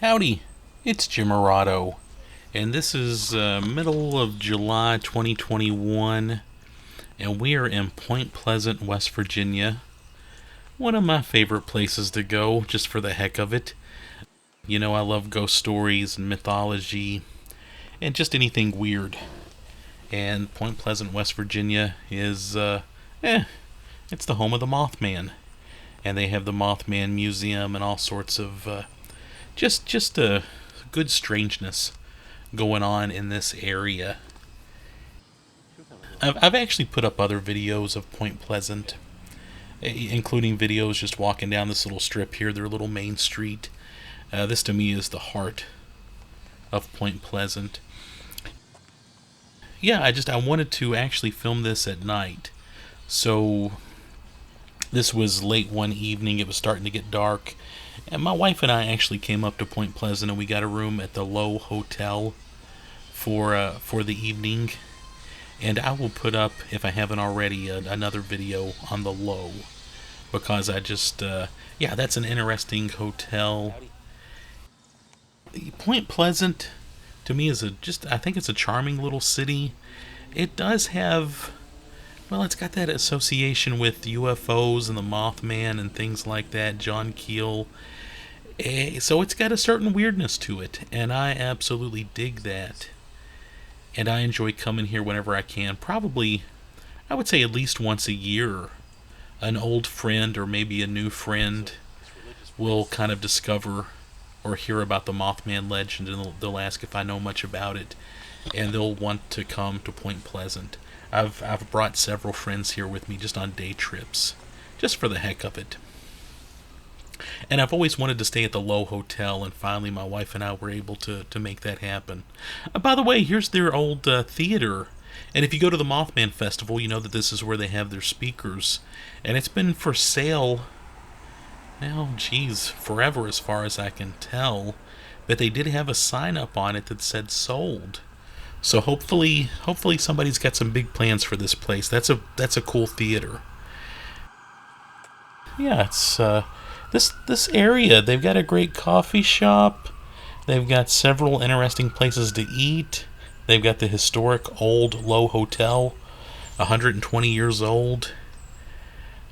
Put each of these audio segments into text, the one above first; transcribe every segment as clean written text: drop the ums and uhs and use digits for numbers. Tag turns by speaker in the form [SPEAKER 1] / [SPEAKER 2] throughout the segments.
[SPEAKER 1] Howdy, it's Jim Arado, and this is middle of July 2021, and we are in Point Pleasant, West Virginia. One of my favorite places to go, just for the heck of it. You know, I love ghost stories and mythology, and just anything weird. And Point Pleasant, West Virginia is, it's the home of the Mothman. And they have the Mothman Museum and all sorts of, just a good strangeness going on in this area. I've actually put up other videos of Point Pleasant, including videos just walking down this little strip here, their little main street. This to me is the heart of Point Pleasant. Yeah, I wanted to actually film this at night. So this was late one evening, it was starting to get dark, and my wife and I actually came up to Point Pleasant and we got a room at the Low Hotel for the evening. And I will put up, if I haven't already, another video on the Low, because yeah, that's an interesting hotel. Point Pleasant to me is I think it's a charming little city. It does have, well, it's got that association with UFOs and the Mothman and things like that, John Keel. So it's got a certain weirdness to it, and I absolutely dig that. And I enjoy coming here whenever I can. Probably, I would say at least once a year, an old friend or maybe a new friend will kind of discover or hear about the Mothman legend, and they'll ask if I know much about it, and they'll want to come to Point Pleasant. I've brought several friends here with me just on day trips, just for the heck of it. And I've always wanted to stay at the Low Hotel, and finally my wife and I were able to make that happen. By the way, here's their old theater. And if you go to the Mothman Festival, you know that this is where they have their speakers. And it's been for sale, well, geez, forever as far as I can tell. But they did have a sign up on it that said sold. So hopefully somebody's got some big plans for this place. That's a cool theater. Yeah, it's this area. They've got a great coffee shop. They've got several interesting places to eat. They've got the historic old Low Hotel, 120 years old.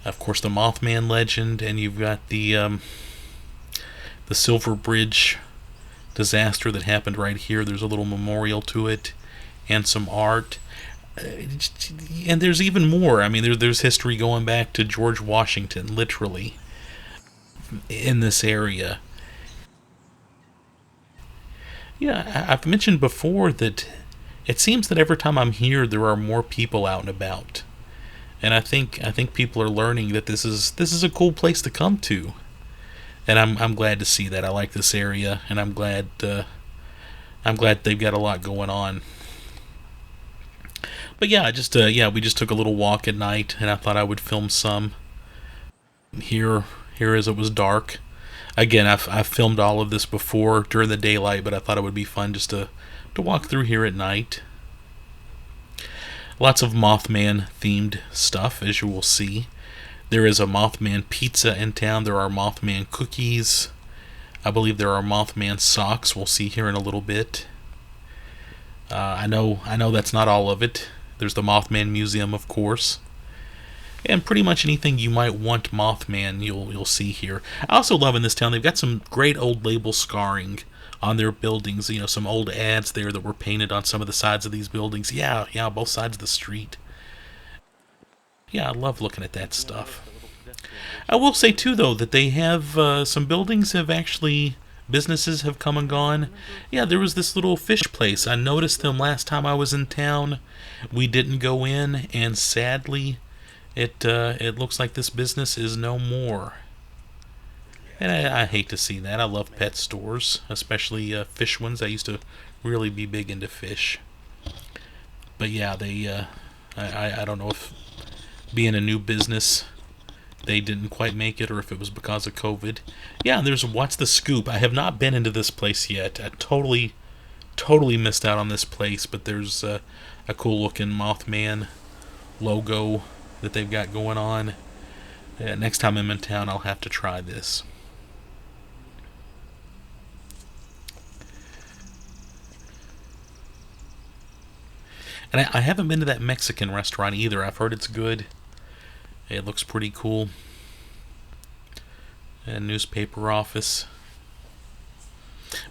[SPEAKER 1] Of course, the Mothman legend, and you've got the Silver Bridge disaster that happened right here. There's a little memorial to it, and some art. And there's even more. I mean, there's history going back to George Washington, literally, in this area. Yeah, I've mentioned before that it seems that every time I'm here, there are more people out and about, and I think people are learning that this is a cool place to come to, and I'm glad to see that. I like this area, and I'm glad they've got a lot going on. But yeah, we just took a little walk at night, and I thought I would film some here as it was dark. Again, I've filmed all of this before during the daylight, but I thought it would be fun just to walk through here at night. Lots of Mothman themed stuff, as you will see. There is a Mothman pizza in town. There are Mothman cookies. I believe there are Mothman socks. We'll see here in a little bit. I know that's not all of it. There's the Mothman Museum, of course, and pretty much anything you might want Mothman, you'll see here. I also love in this town they've got some great old label scarring on their buildings. You know, some old ads there that were painted on some of the sides of these buildings. Yeah, both sides of the street. Yeah, I love looking at that stuff. I will say too, though, that they have some buildings have actually businesses have come and gone. Yeah, there was this little fish place. I noticed them last time I was in town. We didn't go in, and sadly, it looks like this business is no more. And I hate to see that. I love pet stores, especially fish ones. I used to really be big into fish. But yeah, I don't know if being a new business, they didn't quite make it, or if it was because of COVID. Yeah, there's What's the Scoop. I have not been into this place yet. I totally missed out on this place, but there's a cool looking Mothman logo that they've got going on. Next time I'm in town, I'll have to try this. And I haven't been to that Mexican restaurant either. I've heard it's good. It looks pretty cool. A newspaper office.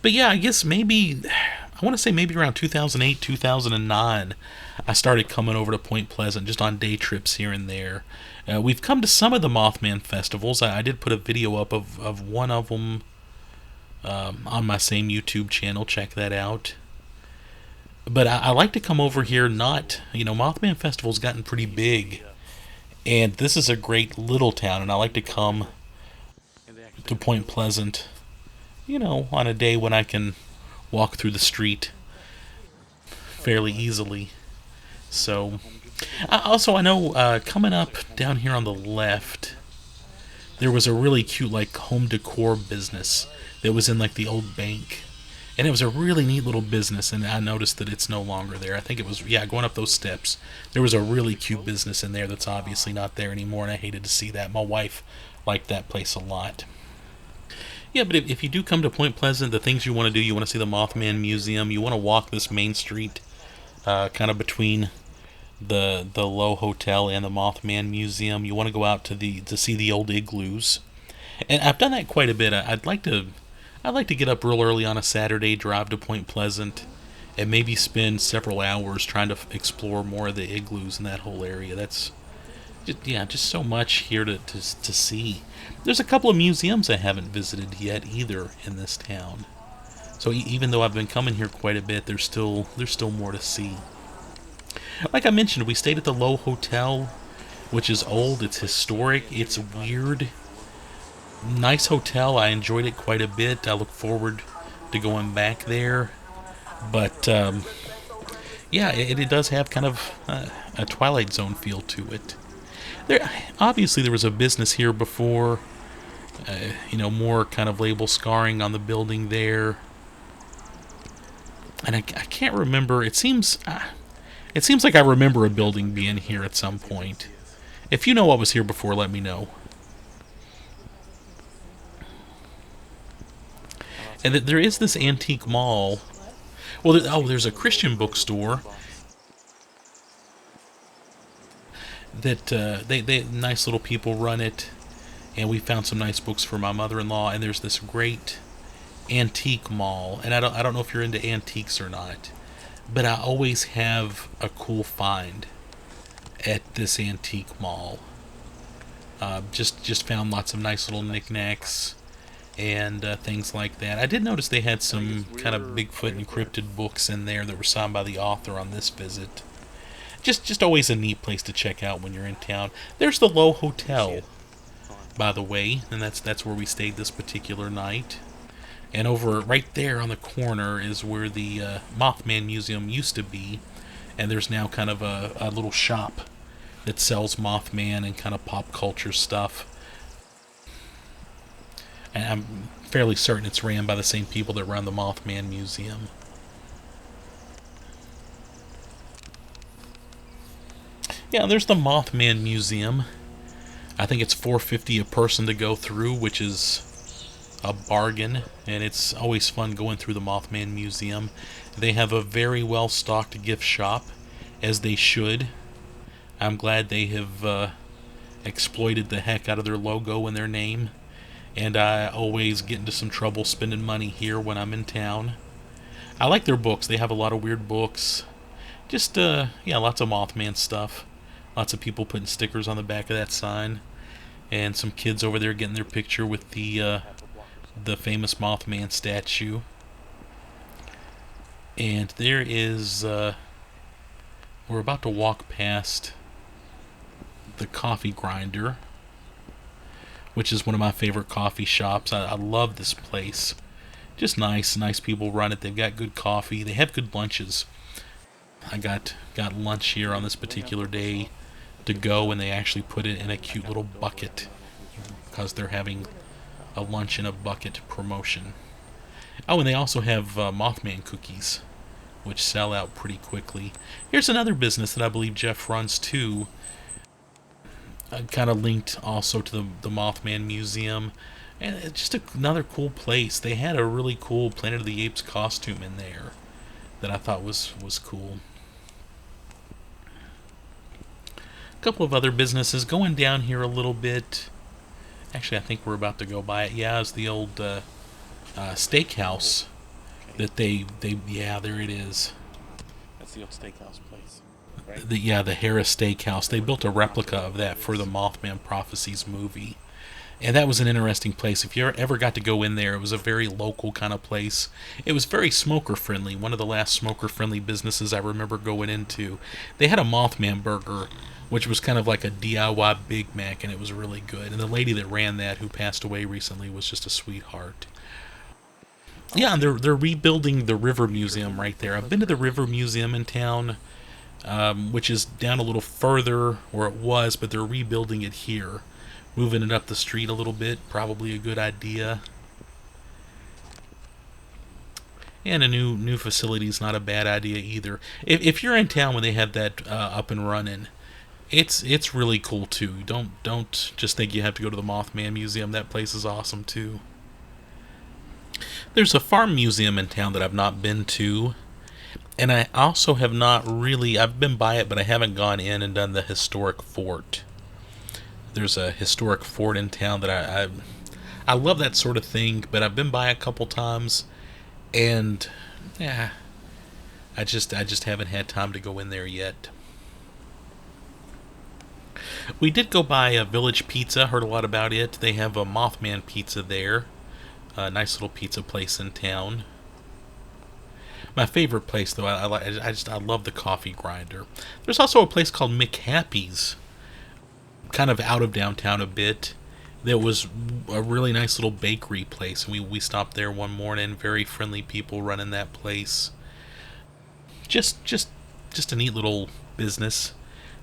[SPEAKER 1] But yeah, I guess maybe, I want to say maybe around 2008, 2009, I started coming over to Point Pleasant just on day trips here and there. We've come to some of the Mothman festivals. I did put a video up of one of them on my same YouTube channel. Check that out. But I like to come over here, not, Mothman Festival's gotten pretty big. And this is a great little town, and I like to come to Point Pleasant, on a day when I can walk through the street fairly easily. So, I know coming up down here on the left, there was a really cute, like, home decor business that was in, like, the old bank. And it was a really neat little business, and I noticed that it's no longer there. I think it was, going up those steps. There was a really cute business in there that's obviously not there anymore, and I hated to see that. My wife liked that place a lot. Yeah, but if you do come to Point Pleasant, the things you want to do, you want to see the Mothman Museum, you want to walk this main street, kind of between the Low Hotel and the Mothman Museum. You want to go out to see the old igloos, and I've done that quite a bit. I'd like to get up real early on a Saturday, drive to Point Pleasant, and maybe spend several hours trying to explore more of the igloos in that whole area. That's just so much here to see. There's a couple of museums I haven't visited yet either in this town. So even though I've been coming here quite a bit, there's still more to see. Like I mentioned, we stayed at the Low Hotel, which is old, it's historic, it's weird. Nice hotel. I enjoyed it quite a bit. I look forward to going back there. But it does have kind of a Twilight Zone feel to it. Obviously there was a business here before. More kind of label scarring on the building there. And I can't remember. It seems like I remember a building being here at some point. If you know what was here before, let me know. And there is this antique mall. Well, there's a Christian bookstore that they nice little people run it, and we found some nice books for my mother-in-law. And there's this great antique mall, and I don't know if you're into antiques or not, but I always have a cool find at this antique mall. Just found lots of nice little knickknacks and things like that. I did notice they had some kind of Bigfoot encrypted books in there that were signed by the author on this visit. Just always a neat place to check out when you're in town. There's the Low Hotel, by the way, and that's where we stayed this particular night. And over right there on the corner is where the Mothman Museum used to be, and there's now kind of a little shop that sells Mothman and kind of pop culture stuff. And I'm fairly certain it's ran by the same people that run the Mothman Museum. Yeah, there's the Mothman Museum. I think it's $4.50 a person to go through, which is a bargain, and it's always fun going through the Mothman Museum. They have a very well-stocked gift shop, as they should. I'm glad they have exploited the heck out of their logo and their name. And I always get into some trouble spending money here when I'm in town. I like their books. They have a lot of weird books. Just, lots of Mothman stuff. Lots of people putting stickers on the back of that sign. And some kids over there getting their picture with the famous Mothman statue. And there is, we're about to walk past the Coffee Grinder, which is one of my favorite coffee shops. I love this place. Just nice people run it. They've got good coffee. They have good lunches. I got lunch here on this particular day to go, and they actually put it in a cute little bucket because they're having a lunch in a bucket promotion. Oh, and they also have Mothman cookies, which sell out pretty quickly. Here's another business that I believe Jeff runs too. Kind of linked also to the Mothman Museum, and it's just another cool place. They had a really cool Planet of the Apes costume in there that I thought was cool. A couple of other businesses going down here a little bit. Actually, I think we're about to go by it. Yeah, it's the old steakhouse
[SPEAKER 2] Okay.
[SPEAKER 1] that they yeah, there it is.
[SPEAKER 2] That's the old steakhouse place, right?
[SPEAKER 1] The Harris Steakhouse. They built a replica of that for the Mothman Prophecies movie. And that was an interesting place. If you ever got to go in there, it was a very local kind of place. It was very smoker friendly. One of the last smoker friendly businesses I remember going into. They had a Mothman burger, which was kind of like a DIY Big Mac, and it was really good. And the lady that ran that, who passed away recently, was just a sweetheart. Yeah, and they're rebuilding the River Museum right there. I've been to the River Museum in town, which is down a little further where it was, but they're rebuilding it here. Moving it up the street a little bit, probably a good idea. And a new facility is not a bad idea either. If you're in town when they have that up and running, it's really cool too. Don't just think you have to go to the Mothman Museum. That place is awesome too. There's a farm museum in town that I've not been to, and I also have not really. I've been by it, but I haven't gone in and done the historic fort. There's a historic fort in town that I love that sort of thing, but I've been by a couple times, and yeah, I just haven't had time to go in there yet. We did go by a Village Pizza. Heard a lot about it. They have a Mothman pizza there. A nice little pizza place in town. My favorite place, though, I love the coffee grinder. There's also a place called McHappy's, kind of out of downtown a bit. There was a really nice little bakery place. We stopped there one morning. Very friendly people running that place. Just a neat little business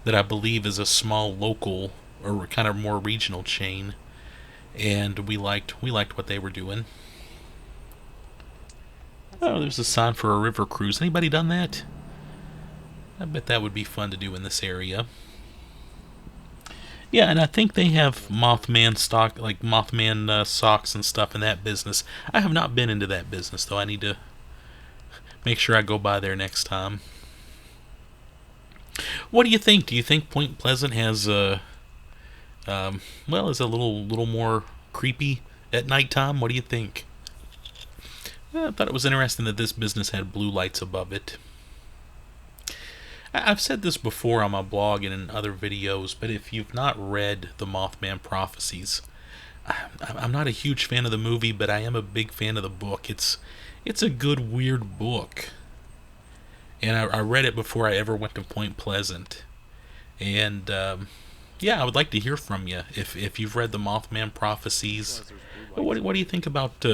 [SPEAKER 1] that I believe is a small local or kind of more regional chain, and we liked what they were doing. Oh, there's a sign for a river cruise. Anybody done that? I bet that would be fun to do in this area. Yeah, and I think they have Mothman stock, like Mothman socks and stuff in that business. I have not been into that business though. I need to make sure I go by there next time. What do you think? Do you think Point Pleasant has well, is a little more creepy at nighttime? What do you think? I thought it was interesting that this business had blue lights above it. I've said this before on my blog and in other videos, but if you've not read the Mothman Prophecies, I'm not a huge fan of the movie, but I am a big fan of the book. It's a good, weird book. And I read it before I ever went to Point Pleasant. And yeah, I would like to hear from you if you've read the Mothman Prophecies. What do you think about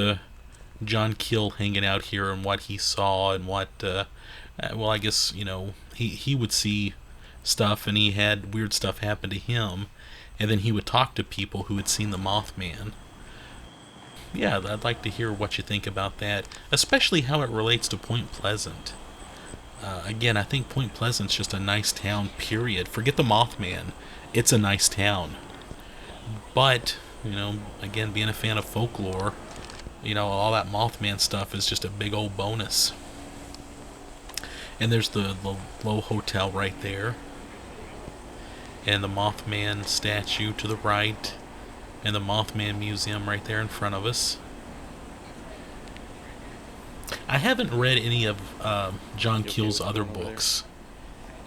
[SPEAKER 1] John Keel hanging out here and what he saw and what? Well, I guess he would see stuff and he had weird stuff happen to him, and then he would talk to people who had seen the Mothman. Yeah, I'd like to hear what you think about that, especially how it relates to Point Pleasant. Again, I think Point Pleasant's just a nice town, period. Forget the Mothman. It's a nice town. But, again, being a fan of folklore, all that Mothman stuff is just a big old bonus. And there's the Low Hotel right there. And the Mothman statue to the right. And the Mothman Museum right there in front of us. I haven't read any of John Keel's other books.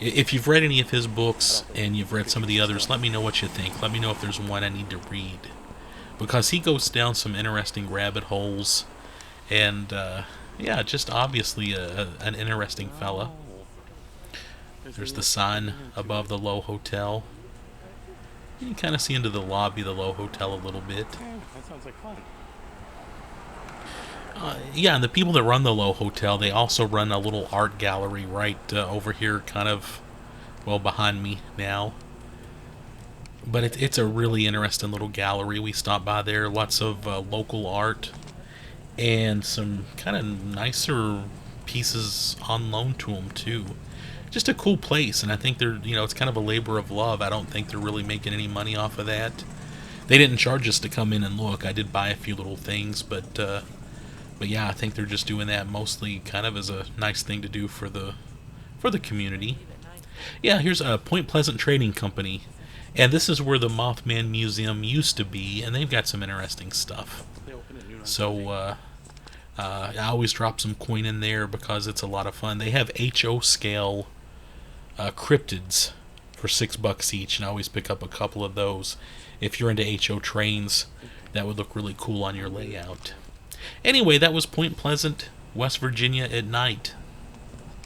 [SPEAKER 1] If you've read any of his books and you've read some of the others, let me know what you think. Let me know if there's one I need to read. Because he goes down some interesting rabbit holes. And, yeah, just obviously an interesting fella. There's the sign above the Low Hotel. You can kind of see into the lobby of the Low Hotel a little bit.
[SPEAKER 2] That sounds like fun.
[SPEAKER 1] Yeah, and the people that run the Low Hotel, they also run a little art gallery right over here, kind of, well, behind me now. But it's a really interesting little gallery. We stopped by there, lots of local art, and some kind of nicer pieces on loan to them, too. Just a cool place, and I think it's kind of a labor of love. I don't think they're really making any money off of that. They didn't charge us to come in and look. I did buy a few little things, but yeah, I think they're just doing that mostly kind of as a nice thing to do for the community. Yeah, here's a Point Pleasant Trading Company. And this is where the Mothman Museum used to be, and they've got some interesting stuff.
[SPEAKER 2] They open at noon on
[SPEAKER 1] So,
[SPEAKER 2] Sunday.
[SPEAKER 1] I always drop some coin in there because it's a lot of fun. They have HO scale cryptids for $6 each, and I always pick up a couple of those. If you're into HO trains, that would look really cool on your layout. Anyway, that was Point Pleasant, West Virginia at night.